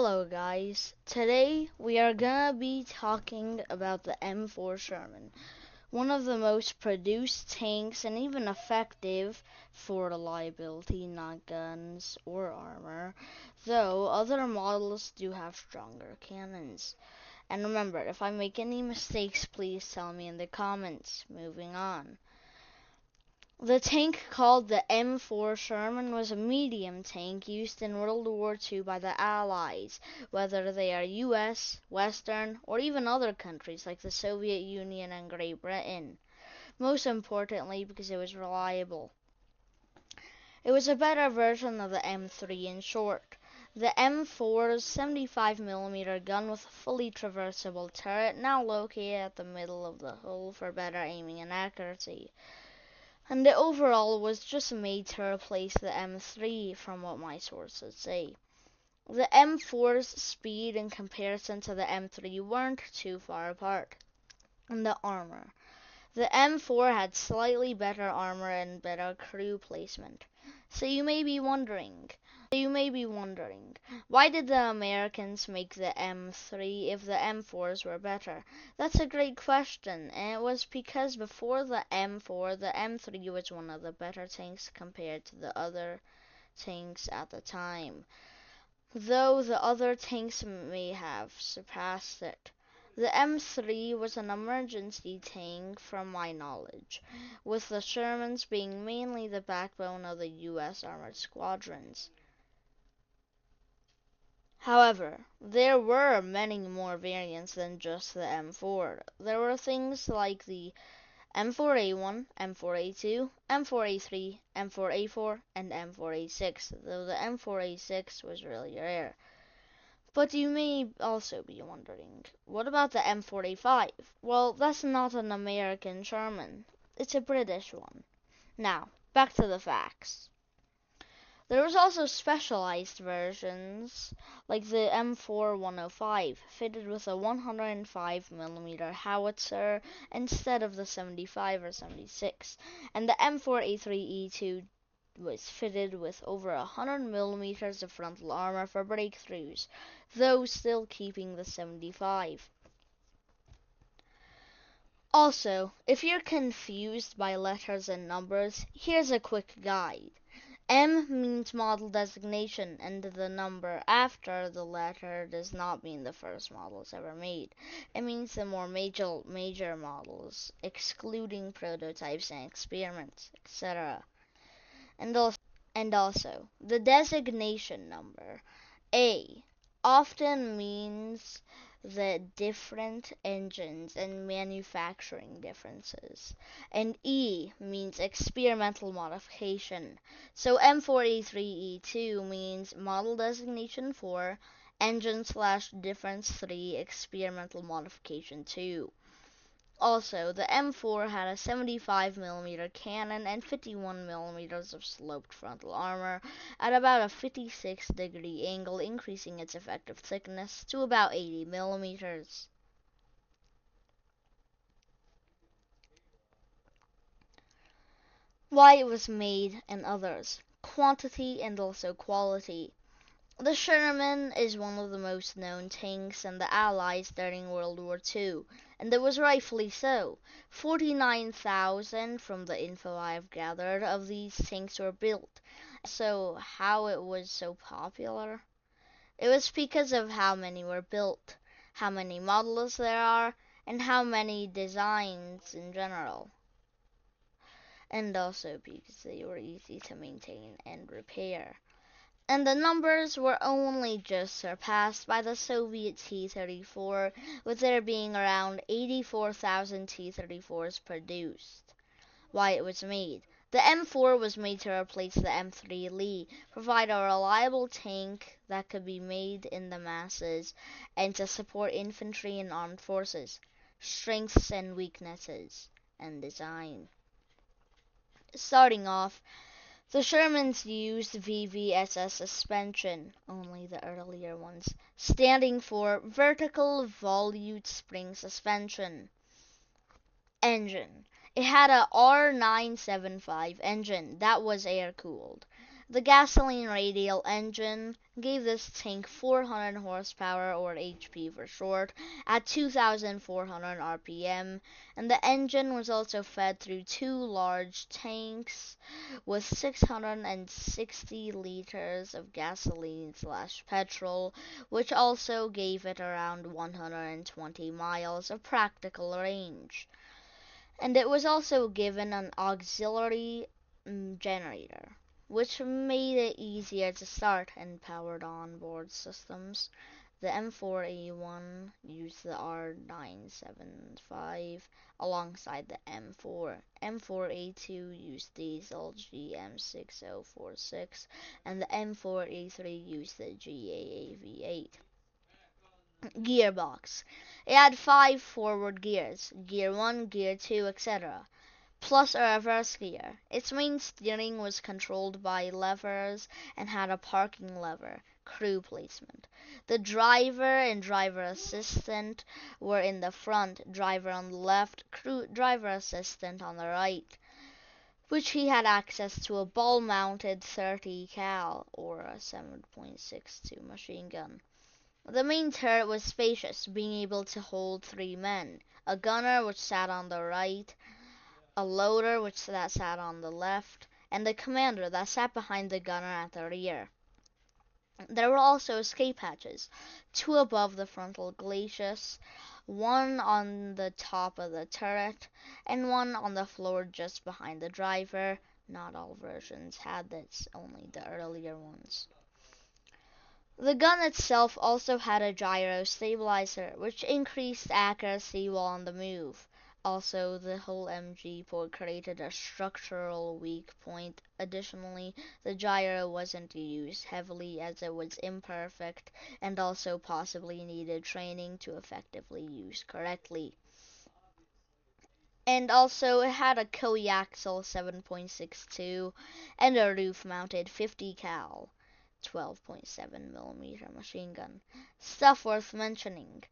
Hello guys, today we are gonna be talking about the M4 Sherman, one of the most produced tanks and even effective for reliability, not guns or armor, though other models do have stronger cannons. And remember, if I make any mistakes, please tell me in the comments. Moving on. The tank called the M4 Sherman was a medium tank used in World War II by the Allies, whether they are US, Western, or even other countries like the Soviet Union and Great Britain. Most importantly, because it was reliable. It was a better version of the M3 in short. The M4's 75mm gun with a fully traversable turret, now located at the middle of the hull for better aiming and accuracy. And the overall was just made to replace the M3 from what my sources say. The M4's speed in comparison to the M3 weren't too far apart. And the armor. The M4 had slightly better armor and better crew placement. So you may be wondering, why did the Americans make the M3 if the M4s were better? That's a great question, and it was because before the M4, the M3 was one of the better tanks compared to the other tanks at the time, though the other tanks may have surpassed it. The M3 was an emergency tank from my knowledge, with the Shermans being mainly the backbone of the US armored squadrons. However, there were many more variants than just the M4. There were things like the M4A1, M4A2, M4A3, M4A4, and M4A6, though the M4A6 was really rare. But you may also be wondering, what about the M4A5? Well, that's not an American Sherman. It's a British one. Now, back to the facts. There was also specialized versions, like the M4-105, fitted with a 105mm howitzer instead of the 75 or 76, and the M4A3E2 was fitted with over 100mm of frontal armor for breakthroughs, though still keeping the 75. Also, if you're confused by letters and numbers, here's a quick guide. M means model designation, and the number after the letter does not mean the first models ever made. It means the more major models, excluding prototypes and experiments, etc. And also, the designation number, A, often means the different engines and manufacturing differences, and E means experimental modification. So M4A3E2 means model designation 4, engine/difference 3, experimental modification 2. Also, the M4 had a 75mm cannon and 51mm of sloped frontal armor at about a 56-degree angle, increasing its effective thickness to about 80mm. Why it was made and others. Quantity and also quality. The Sherman is one of the most known tanks in the Allies during World War II, and it was rightfully so. 49,000, from the info I've gathered, of these tanks were built. So how it was so popular? It was because of how many were built, how many models there are, and how many designs in general. And also because they were easy to maintain and repair. And the numbers were only just surpassed by the Soviet T-34, with there being around 84,000 T-34s produced. Why it was made. The M4 was made to replace the M3 Lee, provide a reliable tank that could be made in the masses, and to support infantry and armed forces, strengths and weaknesses, and design. Starting off, the Shermans used VVSS suspension, only the earlier ones, standing for vertical volute spring suspension. Engine. It had a R975 engine that was air-cooled. The gasoline radial engine gave this tank 400 horsepower, or HP for short, at 2,400 RPM, and the engine was also fed through two large tanks with 660 liters of gasoline/petrol, which also gave it around 120 miles of practical range. And it was also given an auxiliary generator, which made it easier to start and powered onboard systems. The M4A1 used the R975 alongside the M4. M4A2 used diesel GM6046, and the M4A3 used the GAAV8. Gearbox. It had 5 forward gears, gear 1, gear 2, etc., plus a reverse gear. Its main steering was controlled by levers and had a parking lever, crew placement. The driver and driver assistant were in the front, driver on the left, driver assistant on the right, which he had access to a ball-mounted 30 cal, or a 7.62 machine gun. The main turret was spacious, being able to hold 3 men, a gunner which sat on the right, a loader which sat on the left, and the commander that sat behind the gunner at the rear. There were also escape hatches, 2 above the frontal glacis, 1 on the top of the turret, and 1 on the floor just behind the driver. Not all versions had this, only the earlier ones. The gun itself also had a gyro stabilizer, which increased accuracy while on the move. Also, the whole MG port created a structural weak point. Additionally, the gyro wasn't used heavily as it was imperfect and also possibly needed training to effectively use correctly. And also, it had a coaxial 7.62 and a roof-mounted 50 cal 12.7mm machine gun. Stuff worth mentioning.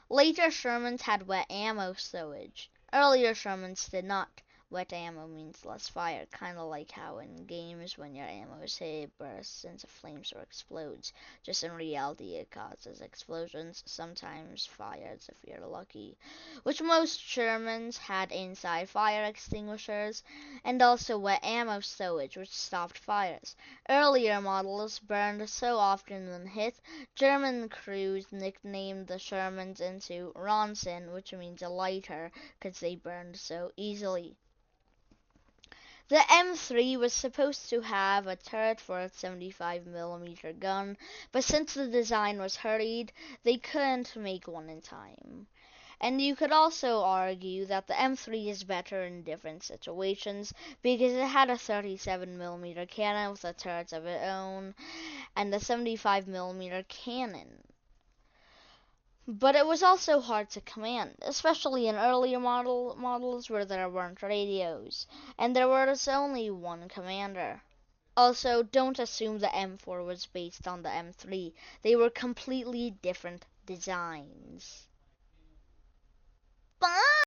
Later Shermans had wet ammo stowage. Earlier Shermans did not. Wet ammo means less fire, kinda like how in games when your ammo is hit it bursts into flames or explodes. Just in reality it causes explosions, sometimes fires if you're lucky. Which most Shermans had inside fire extinguishers, and also wet ammo stowage which stopped fires. Earlier models burned so often when hit, German crews nicknamed the Shermans into Ronsin, which means a lighter, because they burned so easily. The M3 was supposed to have a turret for its 75mm gun, but since the design was hurried, they couldn't make one in time. And you could also argue that the M3 is better in different situations because it had a 37mm cannon with a turret of its own and a 75mm cannon. But it was also hard to command, especially in earlier models where there weren't radios, and there was only one commander. Also, don't assume the M4 was based on the M3. They were completely different designs. Bye!